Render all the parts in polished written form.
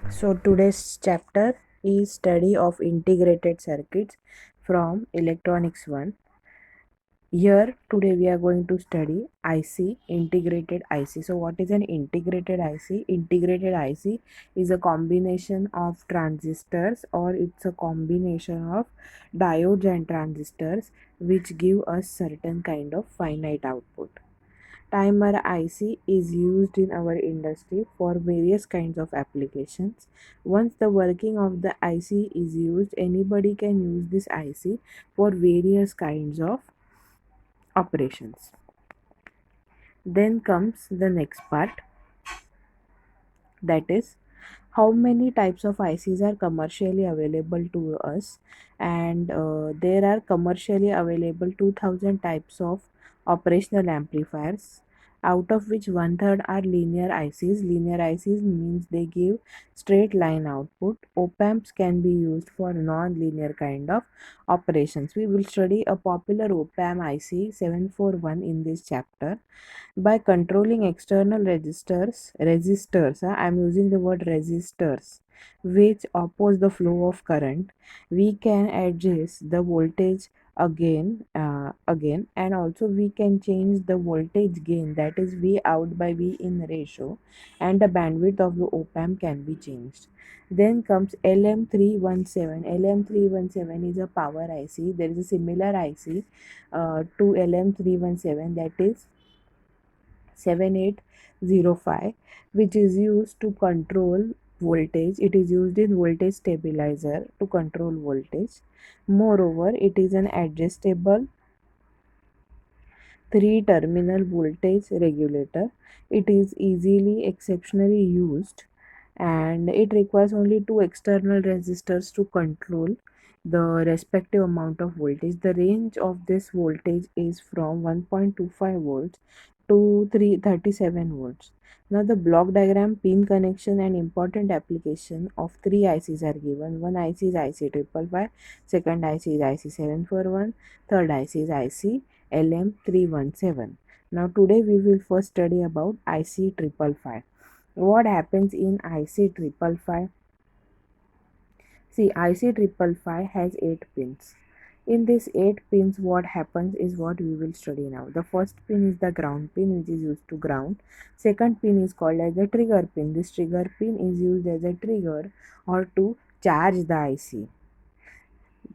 So today's chapter is study of integrated circuits from electronics 1. Here today we are going to study IC, integrated IC. So what is an integrated IC? Integrated IC is a combination of transistors, or it's a combination of diodes and transistors which give us certain kind of finite output. Timer IC is used in our industry for various kinds of applications. Once the working of the IC is used, anybody can use this IC for various kinds of operations. Then comes the next part, that is how many types of ICs are commercially available to us, and there are commercially available 2000 types of operational amplifiers, out of which one third are linear ICs. Linear ICs means they give straight line output. Op amps can be used for non-linear kind of operations. We will study a popular op amp IC 741 in this chapter. By controlling external I'm using the word resistors, which oppose the flow of current, we can adjust the voltage again, and also we can change the voltage gain, that is V out by V in ratio, and the bandwidth of the op amp can be changed. Then comes LM317. LM317 is a power IC. There is a similar IC to LM317, that is 7805, which is used to control voltage. It is used in voltage stabilizer to control voltage. Moreover, it is an adjustable 3-terminal voltage regulator. It is easily exceptionally used, and it requires only two external resistors to control the respective amount of voltage. The range of this voltage is from 1.25 volts to 337 volts. Now the block diagram, pin connection and important application of three ICs are given. One IC is IC 555, second IC is IC 741, third IC is IC LM317. Now today we will first study about IC 555. What happens in IC 555? See, IC 555 has 8 pins. In these 8 pins, what happens is what we will study now. The first pin is the ground pin, which is used to ground. Second pin is called as the trigger pin. This trigger pin is used as a trigger or to charge the IC.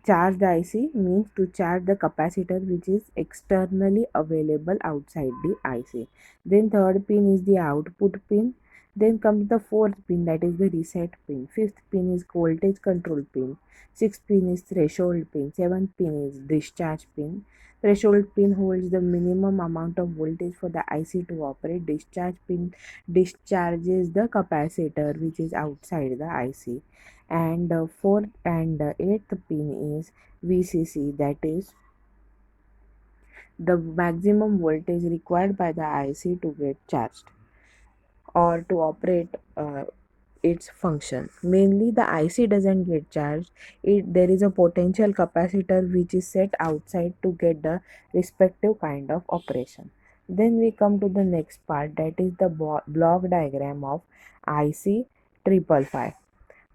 Charge the IC means to charge the capacitor which is externally available outside the IC. Then third pin is the output pin. Then comes the fourth pin, that is the reset pin. Fifth pin is voltage control pin. Sixth pin is threshold pin. Seventh pin is discharge pin. Threshold pin holds the minimum amount of voltage for the IC to operate. Discharge pin discharges the capacitor which is outside the IC. And fourth and eighth pin is VCC, that is the maximum voltage required by the IC to get charged or to operate its function. Mainly the IC doesn't get charged. There is a potential capacitor which is set outside to get the respective kind of operation. Then we come to the next part, that is the block diagram of IC 555.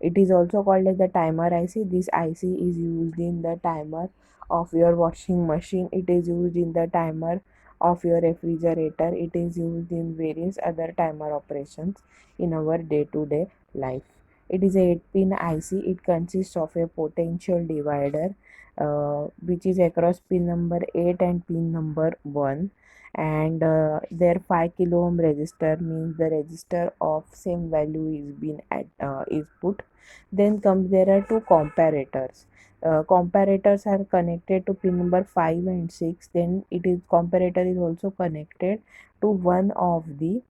It is also called as the timer IC. This IC is used in the timer of your washing machine. It is used in the timer of your refrigerator. It is used in various other timer operations in our day-to-day life. It is a 8-pin IC. It consists of a potential divider which is across pin number 8 and pin number 1, and their 5 kilo ohm resistor means the resistor of same value is put. Then comes there are two comparators. Comparators are connected to pin number 5 and 6. Then it is comparator is also connected to one of the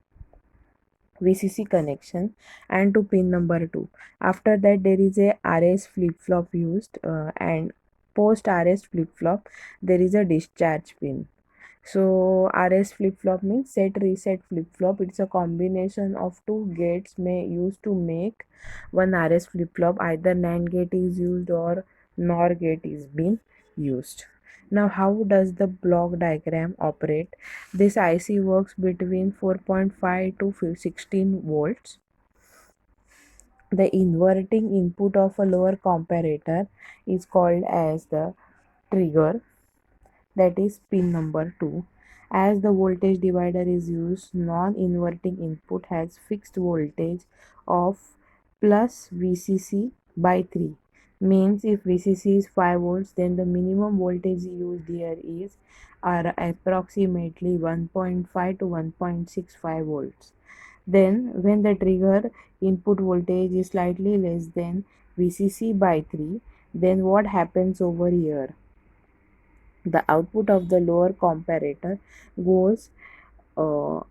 VCC connection and to pin number 2. After that there is a RS flip flop used, and post RS flip flop there is a discharge pin. So RS flip flop means set reset flip flop. It's a combination of two gates may used to make one RS flip flop. Either NAND gate is used or NOR gate is being used. Now how does the block diagram operate? This IC works between 4.5 to 16 volts. The inverting input of a lower comparator is called as the trigger, that is pin number 2. As the voltage divider is used, non-inverting input has fixed voltage of plus VCC by 3. Means if VCC is 5 volts, then the minimum voltage used here is are approximately 1.5 to 1.65 volts. Then when the trigger input voltage is slightly less than VCC by 3, then what happens over here? The output of the lower comparator goes uh,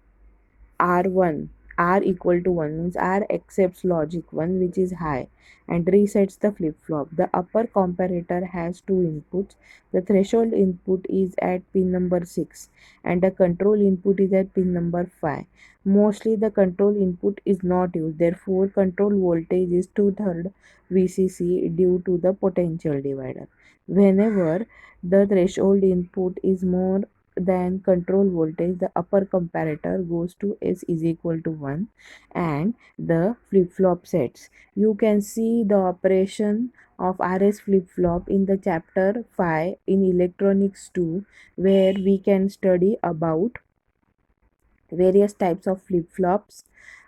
R1, R equal to 1 means R accepts logic 1 which is high and resets the flip flop. The upper comparator has two inputs. The threshold input is at pin number 6 and the control input is at pin number 5. Mostly the control input is not used, therefore control voltage is 2/3 VCC due to the potential divider. Whenever the threshold input is more than control voltage, the upper comparator goes to S is equal to 1 and the flip-flop sets. You can see the operation of RS flip-flop in the chapter 5 in electronics 2, where we can study about various types of flip-flops,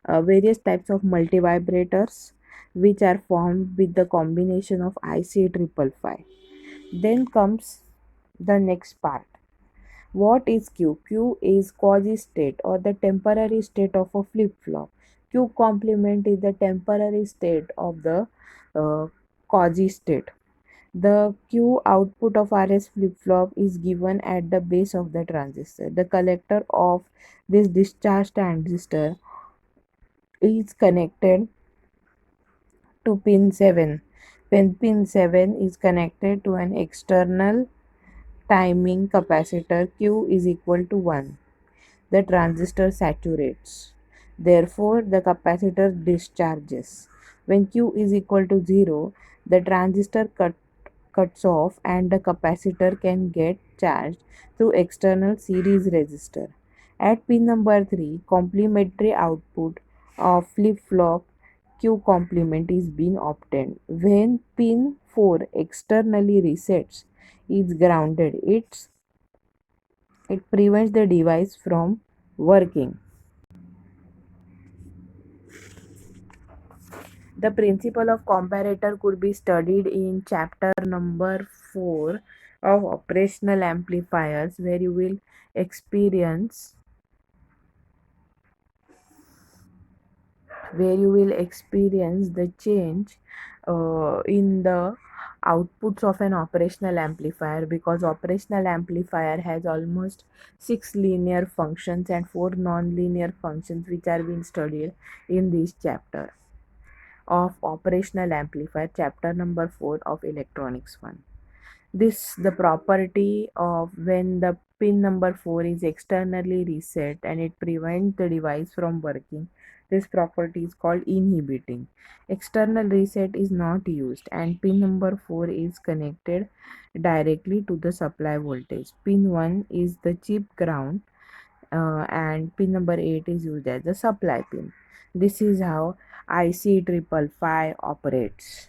various types of multivibrators which are formed with the combination of IC 555. Then comes the next part. What is Q? Q is quasi-state or the temporary state of a flip-flop. Q complement is the temporary state of the quasi-state. The Q output of RS flip-flop is given at the base of the transistor. The collector of this discharge transistor is connected to pin 7. When pin 7 is connected to an external timing capacitor, Q is equal to 1. The transistor saturates. Therefore, the capacitor discharges. When Q is equal to 0, the transistor cuts off and the capacitor can get charged through external series resistor. At pin number 3, complementary output of flip-flop Q complement is being obtained. When pin 4 externally resets, is grounded. It prevents the device from working. The principle of comparator could be studied in chapter number 4 of operational amplifiers, where you will experience the change in the outputs of an operational amplifier, because operational amplifier has almost 6 linear functions and 4 non-linear functions which are being studied in this chapter of operational amplifier, chapter number 4 of electronics 1. This the property of when the pin number 4 is externally reset and it prevents the device from working. This property is called inhibiting. External reset is not used and pin number 4 is connected directly to the supply voltage. Pin 1 is the chip ground and pin number 8 is used as the supply pin. This is how IC 555 operates.